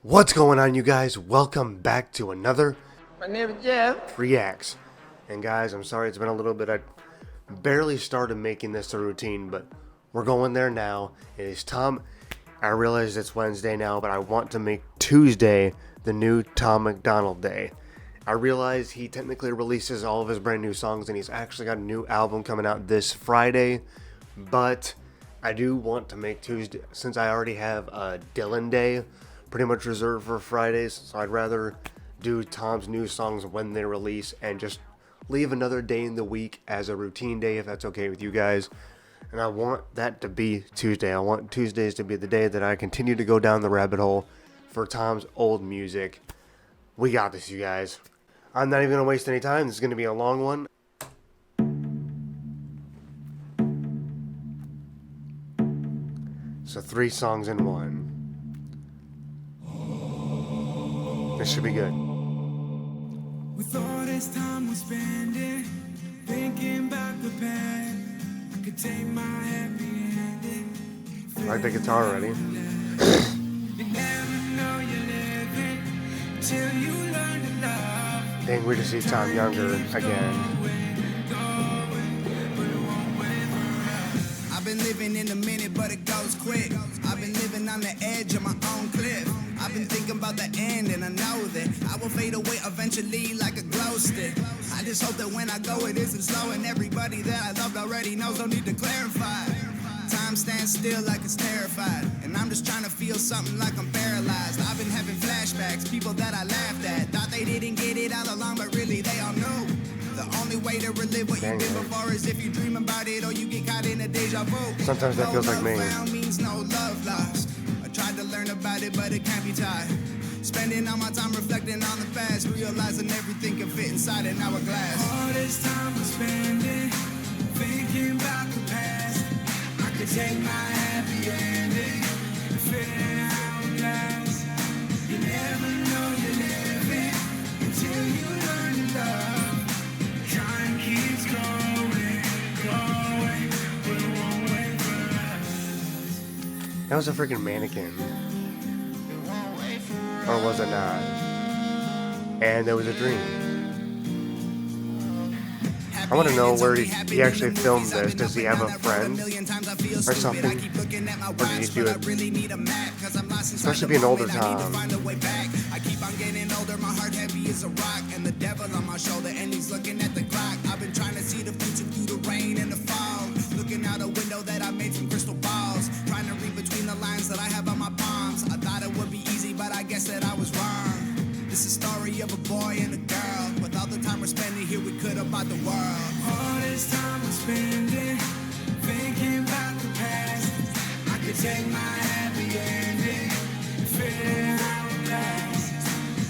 What's going on, you guys? Welcome back to another My name is Jeff. Reacts. And guys, I'm sorry it's been a little bit. I barely started making this a routine, but we're going there now. It is Tom. I realize it's Wednesday now, but I want to make Tuesday the new Tom MacDonald day. I realize he technically releases all of his brand new songs, and he's actually got a new album coming out this Friday, but I do want to make Tuesday, since I already have a Dylan day pretty much reserved for Fridays, so I'd rather do Tom's new songs when they release and just leave another day in the week as a routine day, if that's okay with you guys. And I want that to be Tuesday. I want Tuesdays to be the day that I continue to go down the rabbit hole for Tom's old music. We got this, you guys. I'm not even going to waste any time. This is going to be a long one. So 3 songs in one. This should be good. With all this time we're spending, thinking about the past, I could take my happy ending. I like the guitar already. You never know you're living till you learn to love. Dang, we just see Tom younger again. I've been living in a minute, but it goes quick. I've been living on the edge of my own cliff. I've been thinking about the end, and I know that I will fade away eventually like a glow stick. I just hope that when I go, it isn't slow, and everybody that I loved already knows, don't need to clarify. Time stands still like it's terrified, and I'm just trying to feel something like I'm paralyzed. I've been having flashbacks, people that I laughed at, thought they didn't get it all along, but really they all knew. The only way to relive what you did before is if you dream about it or you get caught in a deja vu. Sometimes that feels like me. No love found means no love lost. I tried to learn about it, but it can't be taught. Spending all my time reflecting on the past, realizing everything can fit inside an hourglass. All this time we're spending, thinking about the past. I could take my happy ending, fit in an hourglass. You never know you're living until you learn to love. Time keeps going, but it won't wait for us. That was a freaking mannequin. Or was it not? And there was a dream. I want to know where he actually filmed this. Does he have a friend or something? Or did he do it? Especially being older Tom. I keep on getting older, my heart heavy as a rock, and the devil on my shoulder, and he's looking at the clock. I've been trying to see the future through the rain and the fog, looking out a window that I made from crystal balls, trying to read between the lines that I have on my palms. I thought it would be easy, but I guess that I was wrong. It's a story of a boy and a girl. With all the time we're spending here, we could have bought the world. All this time we're spending, thinking about the past. I could take my happy ending, fit in an hourglass.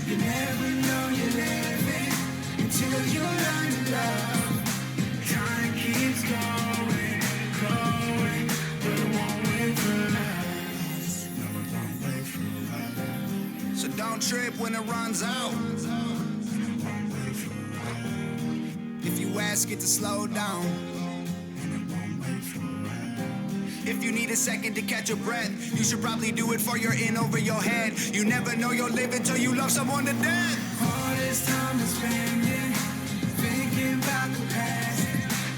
You never know you're living until you learn to love. Time keeps going, but it won't wait for us. Never gonna wait for us. So don't trip when it runs out. If you ask it to slow down. If you need a second to catch your breath, you should probably do it for you're in over your head. You never know you'll live until you love someone to death. All this time we're spending, thinking about the past.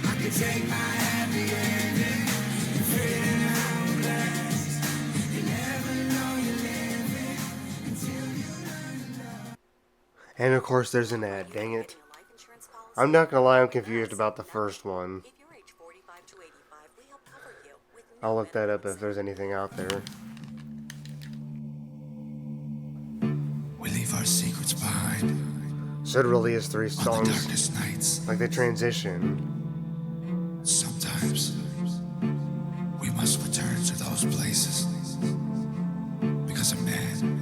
I could take my happy ending, fit in an hourglass. You never know you're living until you learn to love. And of course there's an ad, dang it. I'm not gonna lie, I'm confused about the first one. I'll look that up if there's anything out there. We leave our secrets behind. So it really is 3 On the songs. darkest nights, Like they transition. sometimes we must return to those places, because a man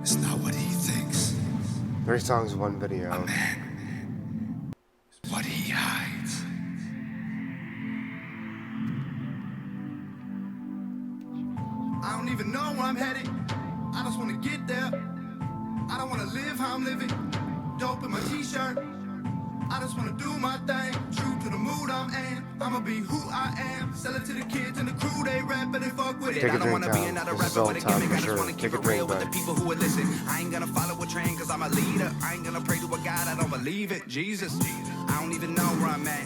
is not what he thinks. 3 songs, 1 video. A man is what he hides. I don't even know where I'm headed. I just want to get there. I don't want to live how I'm living. Dope in my t-shirt. I just wanna do my thing, true to the mood I'm in. I'ma be who I am. Sell it to the kids and the crew, they rap but they fuck with it. Take a I don't drink, wanna be Tom. another This is rapper all with a time gimmick. for I just sure. wanna keep Take a it real drink, with the bud. people who would listen. I ain't gonna follow a trend cause I'm a leader. I ain't gonna pray to a God, I don't believe it. Jesus. I don't even know where I'm at,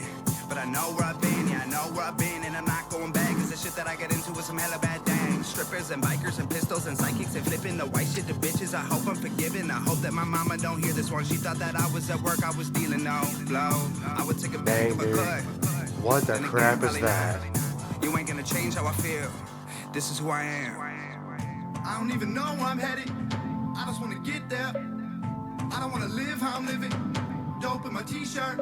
but I know where I've been. Yeah, I know where I've been, and I'm not going back. Cause the shit that I get into is some hella bad things. Strippers and bikers and pistols and psychics and flipping the white shit to bitches. I hope I'm forgiven. I hope that my mama don't hear this one. She thought that I was at work, I was stealing no blow. I would take a bag Dang, of a dude. cut. What the Then again, crap is probably that? not. You ain't gonna change how I feel. This is who I am. I don't even know where I'm headed. I just wanna get there. I don't wanna live how I'm living. Dope in my t-shirt.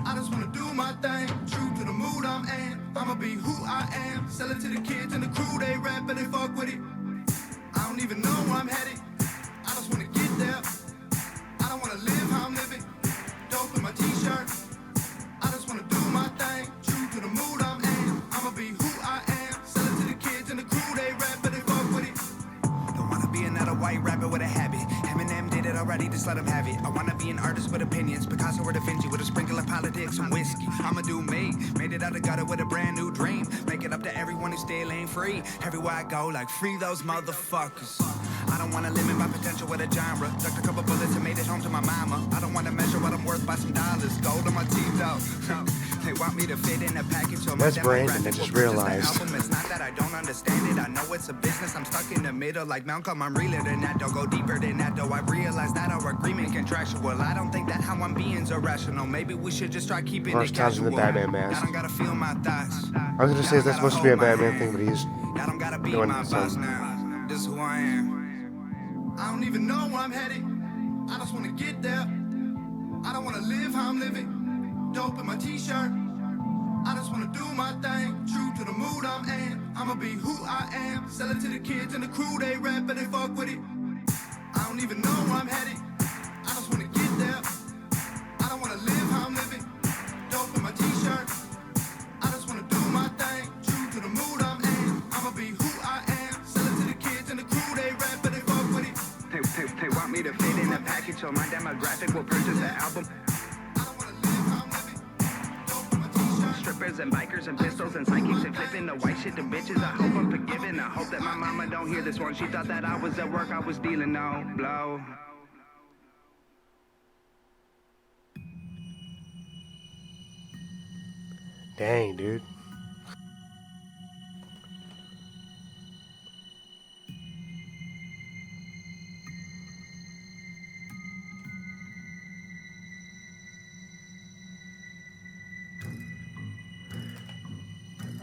I just wanna do my thing, true to the mood I'm in. I'ma be who I am. Sell it to the kids and the crew, they rap and they fuck with it. I don't even know where I'm headed. I just wanna get there. I don't wanna live how I'm living. Dope in my t-shirt. I just wanna do my thing, true to the mood I'm in. I'ma be who I am. Sell it to the kids and the crew, they rap and they fuck with it. Don't wanna be another white rapper with a habit. Eminem did it already, just let him have it. I wanna be an artist with opinions, Picasso or Da Vinci with a sprinkle of politics and whiskey. I'ma do me, made it out of gutter with a brand new dream. Make it up to everyone who still ain't free. Everywhere I go, like free those motherfuckers. I don't wanna limit my potential with a genre. Ducked a couple bullets and made it home to my mama. I don't wanna measure what I'm worth by some dollars. Gold on my teeth though. They want me to fit in a package. So That's my Brandon, I demographic just will purchase the realized. album. It's not that I don't understand it. I know it's a business. I'm stuck in the middle like Malcolm. I'm realer than that. Don't go deeper than that though. I realize that our agreement contractual. I don't think that how I'm being's irrational. Maybe we should just try keeping First it time's in casual. the Batman mask. I don't gotta feel my thoughts. I was gonna say, is that supposed to be a Batman thing, but he's I don't gotta be doing my boss some. now. This is who I am. I don't even know where I'm headed. I just wanna get there. I don't wanna live how I'm living. Dope in my t-shirt. I just wanna do my thing, true to the mood I'm in. I'ma be who I am. Sell it to the kids and the crew, they rap and they fuck with it. I don't even know where I'm headed. I just wanna get there. I don't wanna live how I'm living. Dope in my t-shirt. I just wanna do my thing, true to the mood I'm in. I'ma be who I am. Sell it to the kids and the crew, they rap and they fuck with it. They want me to fit in a package, so my demographic will purchase the album. I don't wanna live how I'm living. Dope in my t-shirt. Strippers and bikers and pistols and psychics and flipping the white shit to bitches. I hope I'm forgiven. I hope that my mama don't hear this one. She thought that I was at work, I was dealing no blow. Dang, dude.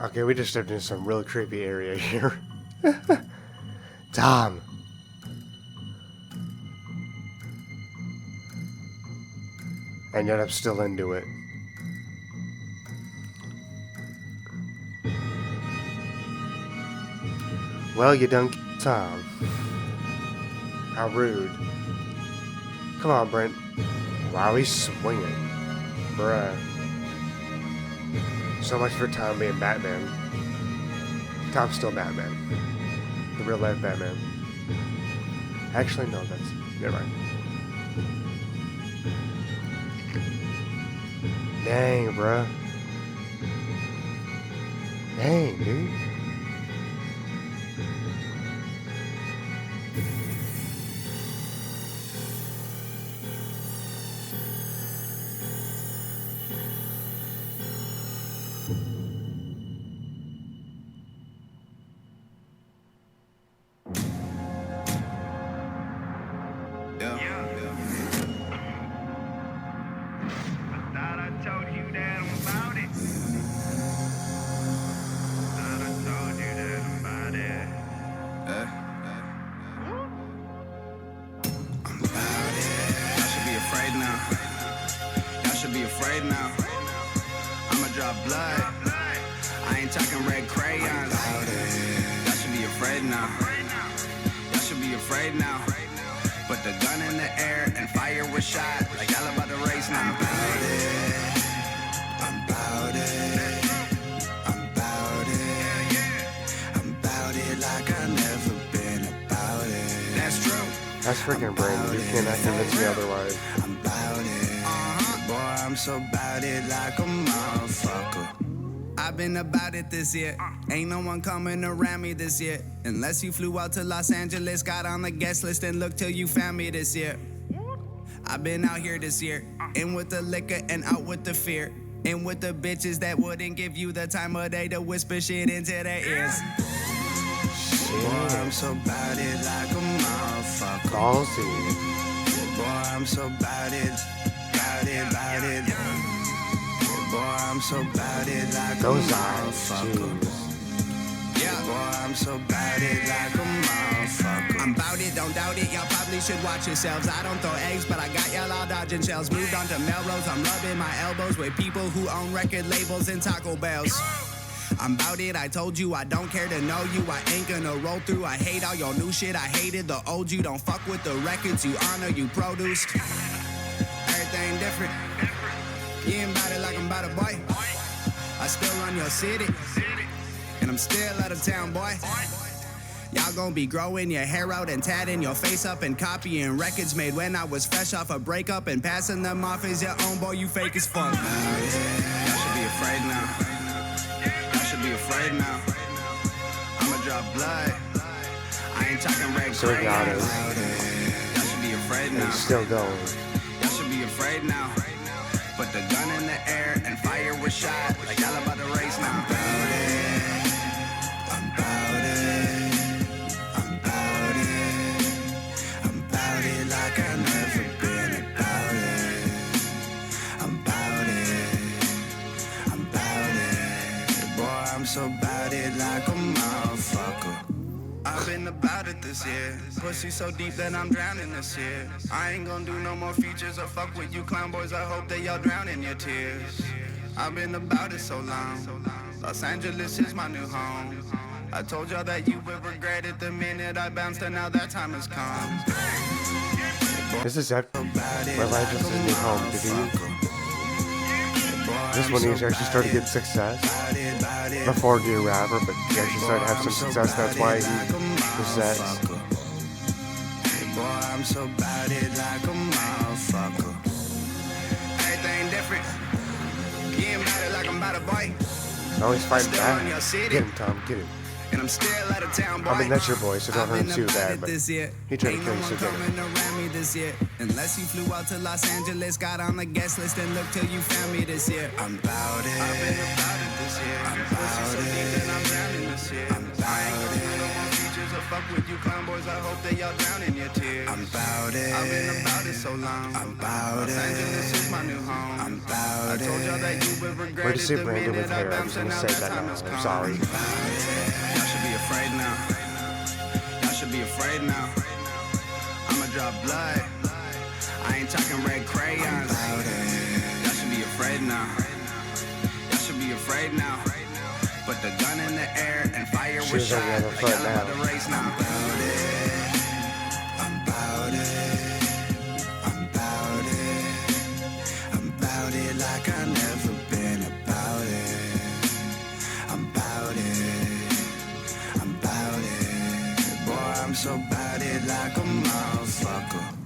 Okay, we just stepped into some real creepy area here. Tom. And yet I'm still into it. Well, you done Tom. How rude. Come on, Brent. Wow, he's swinging. Bruh. So much for Tom being Batman. Tom's still Batman. The real life Batman. Actually, no, that's... Never mind. Dang, bruh. Dang, dude. Blood. I ain't talking red crayons. Y'all should be afraid now. Y'all should be afraid now. Put the gun in the air and fire was shot. Like y'all about to race now. I'm bout it. I'm bout it. I'm bout it. I'm bout it like I've never been about it. That's true. That's freaking Brandon. You cannot convince me otherwise. I'm bout it. Boy, I'm so bout it like a motherfucker. I've been about it this year. Ain't no one coming around me this year. Unless you flew out to Los Angeles, got on the guest list, and look till you found me this year. I've been out here this year, in with the liquor and out with the fear. In with the bitches that wouldn't give you the time of day to whisper shit into their ears. Boy, I'm so bout it like a motherfucker. Ballsy. Boy, I'm so bout it, bout it, bout it. Boy, I'm so bout it like a Those motherfucker. Yeah, boy, I'm so bout it like a motherfucker. I'm bout it, don't doubt it, y'all probably should watch yourselves. I don't throw eggs, but I got y'all all dodging shells. Moved on to Melrose, I'm rubbing my elbows with people who own record labels and Taco Bells. I'm bout it, I told you I don't care to know you. I ain't gonna roll through, I hate all your new shit. I hated the old you, don't fuck with the records you honor, you produced. Everything different. You ain't bout it like I'm bout it, boy. I still run your city, and I'm still out of town, boy. Y'all gon' be growing your hair out and tatting your face up and copying records made when I was fresh off a breakup and passing them off as your own, boy, you fake as fuck. Y'all should be afraid now. Y'all should be afraid now. I'ma drop blood. I ain't talking red So crayon. got it. Y'all should be afraid now. It's still going. Y'all should be afraid now. Put the gun in the air and fire was shot. Like y'all about to race now. I'm bout it. I'm bout it. I'm bout it. I'm bout it like I never been about it. I'm bout it. I'm bout it. Boy, I'm so bout it like a motherfucker. I've been about it this year. Pussy so deep that I'm drowning this year. I ain't gonna do no more features or fuck with you clown boys. I hope that y'all drown in your tears. I've been about it so long. Los Angeles is my new home. I told y'all that you would regret it the minute I bounced, and now that time has come. This is after Los Angeles' new home. Did you? This one he actually started to get success. Before he a rapper, but he actually started to have some success. That's why he possessed. Boy, I'm so bout it like a motherfucker. Everything different. You ain't bout it like I'm bout it, boy. Oh, he's fighting Still back. on your city. Get him, Tom. Get him. And I'm still out of town, boy. I mean, that's your boy, so don't hurt him too bad, but this year. he tried to Ain't kill no you, so one get him. coming around me this year. Unless you flew out to Los Angeles, got on the guest list, and look till you found me this year. I'm bout it. I've been about it this year. I'm bout so deep that I'm drowning this year. I'm bout I ain't gonna do no more features or fuck with you clown boys. I hope that y'all drown in your tears. I'm bout it. I've been about it so long. I'm bout it. Los Angeles is my new home. I'm bout it. I told y'all that you would regret Way to it say the Brandon with minute I hair. I'm bounced, just and gonna now say that that time now. has I'm come. sorry. Y'all should be afraid now. Y'all should be afraid now. I'ma drop blood. I ain't talking red crayons. Y'all should be afraid now. Y'all should be afraid now. Put the gun in the air and fire with Shoes on shot. the other Like foot y'all about now. to race now. I'm bout it. I'm bout it. I'm bout it like I never been about it. I'm bout it. I'm bout it. Boy, I'm so bout it like a motherfucker.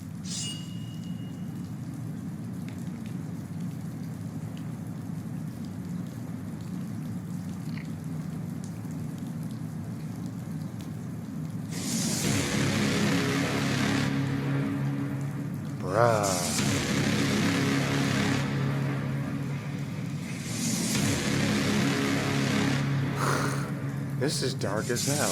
Bruh. This is dark as hell.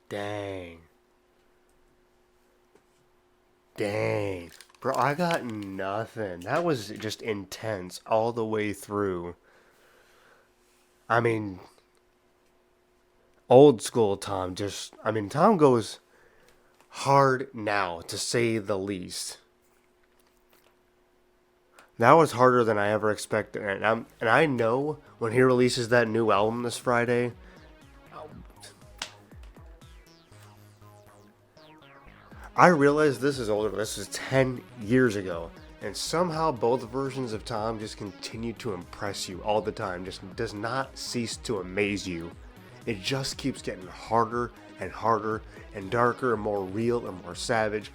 Dang. Dang. Bro, I got nothing. That was just intense all the way through. I mean, old school Tom just, Tom goes hard now, to say the least. That was harder than I ever expected, and I know when he releases that new album this Friday, I realize this is older. This is 10 years ago, and somehow both versions of Tom just continue to impress you all the time. Just does not cease to amaze you. It just keeps getting harder and harder and darker and more real and more savage.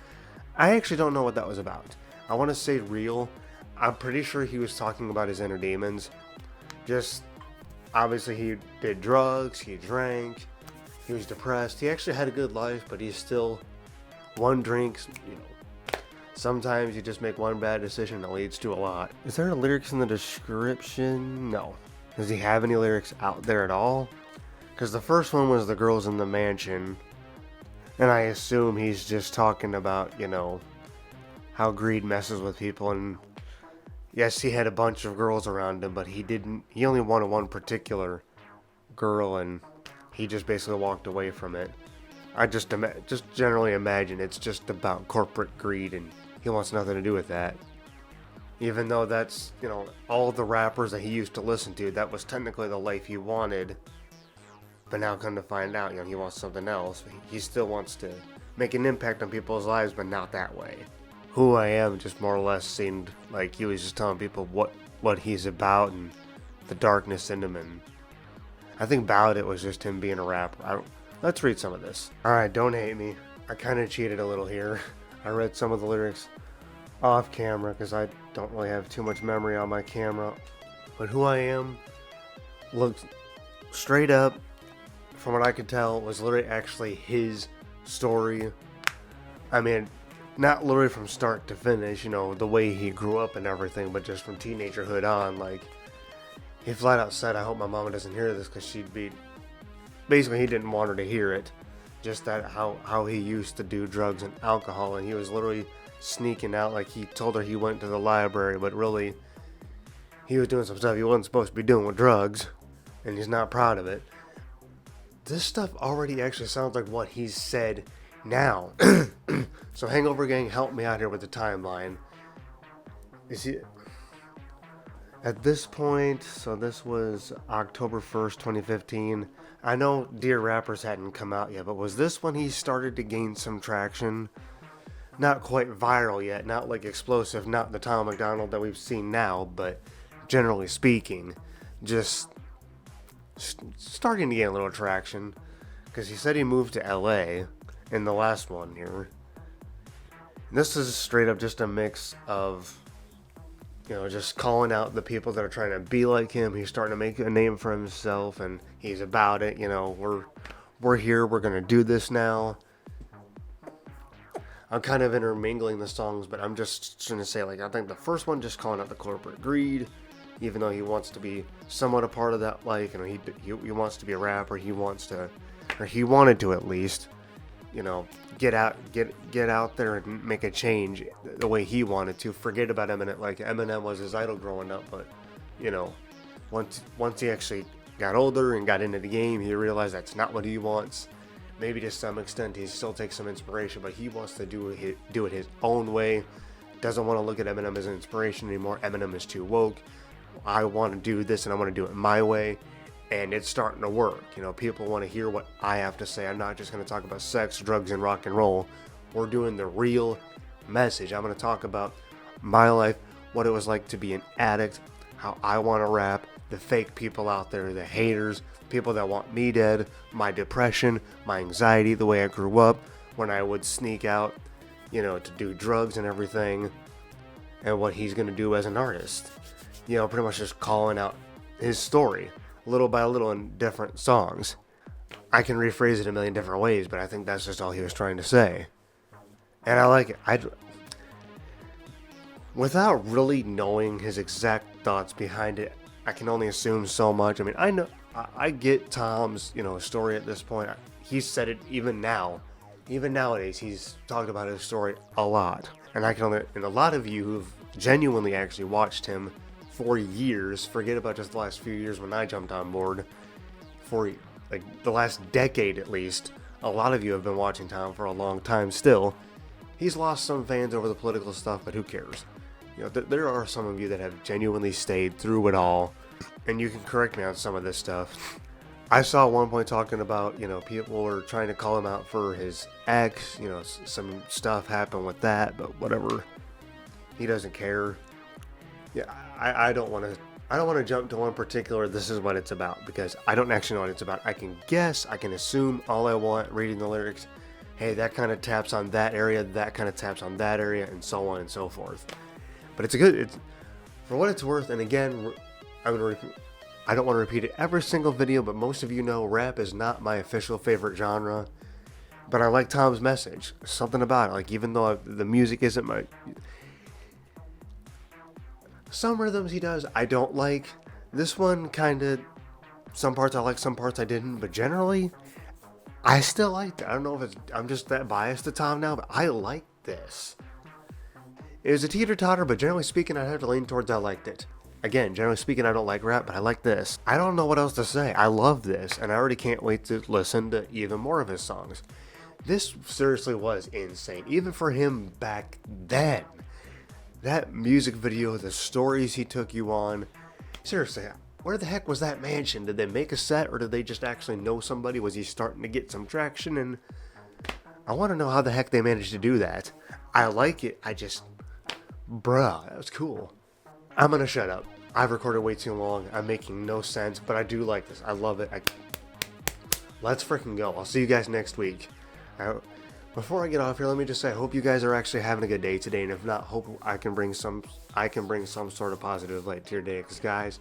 I actually don't know what that was about. I want to say real. I'm pretty sure he was talking about his inner demons. Just, obviously he did drugs, he drank, he was depressed. He actually had a good life, but he's still one drink, sometimes you just make one bad decision that leads to a lot. Is there lyrics in the description? No. Does he have any lyrics out there at all? Because the first one was the girls in the mansion, and I assume he's just talking about, how greed messes with people. And yes, he had a bunch of girls around him, but he only wanted one particular girl, and he just basically walked away from it. I just generally imagine it's just about corporate greed, and he wants nothing to do with that. Even though that's, all the rappers that he used to listen to, that was technically the life he wanted. But now come to find out, he wants something else. He still wants to make an impact on people's lives, but not that way. Who I Am just more or less seemed like he was just telling people what he's about and the darkness in him. And I think Bout it was just him being a rapper. Let's read some of this. Alright, don't hate me. I kind of cheated a little here. I read some of the lyrics off camera because I don't really have too much memory on my camera. But Who I Am looks straight up, from what I could tell, was literally actually his story. I mean, not literally from start to finish, the way he grew up and everything, but just from teenagerhood on. Like, he flat out said, I hope my mama doesn't hear this because she'd be... Basically, he didn't want her to hear it. Just that how he used to do drugs and alcohol, and he was literally sneaking out. Like, he told her he went to the library, but really, he was doing some stuff he wasn't supposed to be doing with drugs, and he's not proud of it. This stuff already actually sounds like what he's said now. So Hangover Gang, help me out here with the timeline. Is he... At this point, so this was October 1st, 2015. I know Dear Rappers hadn't come out yet, but was this when he started to gain some traction? Not quite viral yet, not like explosive, not the Tom MacDonald that we've seen now, but generally speaking, just starting to gain a little traction. Because he said he moved to LA in the last one here. This is straight up just a mix of... just calling out the people that are trying to be like him. He's starting to make a name for himself, and he's about it. We're here. We're going to do this now. I'm kind of intermingling the songs, but I'm just going to say, I think the first one just calling out the corporate greed, even though he wants to be somewhat a part of that life. He wants to be a rapper. He wanted to at least, get out there and make a change the way he wanted to. Forget about Eminem. Like, Eminem was his idol growing up, but once he actually got older and got into the game, he realized that's not what he wants. Maybe to some extent he still takes some inspiration, but he wants to do it his own way. Doesn't want to look at Eminem as an inspiration anymore. Eminem is too woke. I want to do this, and I want to do it my way. And it's starting to work. People want to hear what I have to say. I'm not just going to talk about sex, drugs, and rock and roll. We're doing the real message. I'm going to talk about my life, what it was like to be an addict, how I want to rap, the fake people out there, the haters, people that want me dead, my depression, my anxiety, the way I grew up, when I would sneak out, to do drugs and everything, and what he's going to do as an artist. Pretty much just calling out his story. Little by little in different songs. I can rephrase it a million different ways, but I think that's just all he was trying to say. And I like it. Without really knowing his exact thoughts behind it, I can only assume so much. I mean, I get Tom's, story at this point. He's said it even now. Even nowadays, he's talked about his story a lot. And and a lot of you who've genuinely actually watched him for years, forget about just the last few years when I jumped on board, for the last decade at least, a lot of you have been watching Tom for a long time still. He's lost some fans over the political stuff, but who cares? You know, there are some of you that have genuinely stayed through it all, and you can correct me on some of this stuff. I saw at one point talking about, you know, people were trying to call him out for his ex, you know, some stuff happened with that, but whatever. He doesn't care. Yeah, I don't want to jump to one particular, this is what it's about, because I don't actually know what it's about. I can guess, I can assume all I want reading the lyrics. Hey, that kind of taps on that area, that kind of taps on that area, and so on and so forth. But it's for what it's worth, and again, I don't want to repeat it every single video, but most of you know rap is not my official favorite genre. But I like Tom's message. Something about it, like even though the music isn't my... Some rhythms he does I don't like. This one kind of, some parts I like, some parts I didn't, but generally I still liked it. I don't know if I'm just that biased to Tom now, but I like this. It was a teeter-totter, but generally speaking I'd have to lean towards I liked it. Again, generally speaking I don't like rap, but I like this. I don't know what else to say. I love this, and I already can't wait to listen to even more of his songs. This seriously was insane, even for him back then. That music video, the stories he took you on. Seriously, where the heck was that mansion? Did they make a set, or did they just actually know somebody? Was he starting to get some traction? And I want to know how the heck they managed to do that. I like it. Bruh, that was cool. I'm going to shut up. I've recorded way too long. I'm making no sense, but I do like this. I love it. Let's freaking go. I'll see you guys next week. Before I get off here, let me just say, I hope you guys are actually having a good day today, and if not, hope I can bring some sort of positive light to your day. Because guys,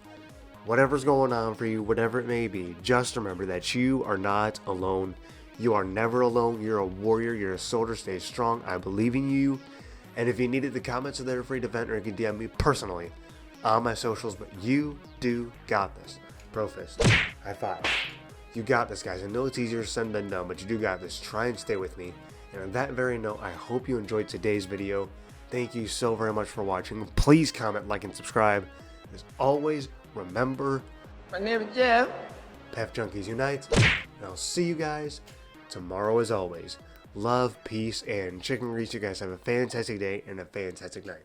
whatever's going on for you, whatever it may be, just remember that you are not alone. You are never alone. You're a warrior. You're a soldier. Stay strong. I believe in you. And if you needed, the comments are there free to vent, or you can DM me personally on my socials. But you do got this. Pro fist. High five. You got this, guys. I know it's easier said than done, but you do got this. Try and stay with me. And on that very note, I hope you enjoyed today's video. Thank you so very much for watching. Please comment, like, and subscribe. As always, remember, My name is Jeff. Pef Junkies Unite. And I'll see you guys tomorrow as always. Love, peace, and chicken grease. You guys have a fantastic day and a fantastic night.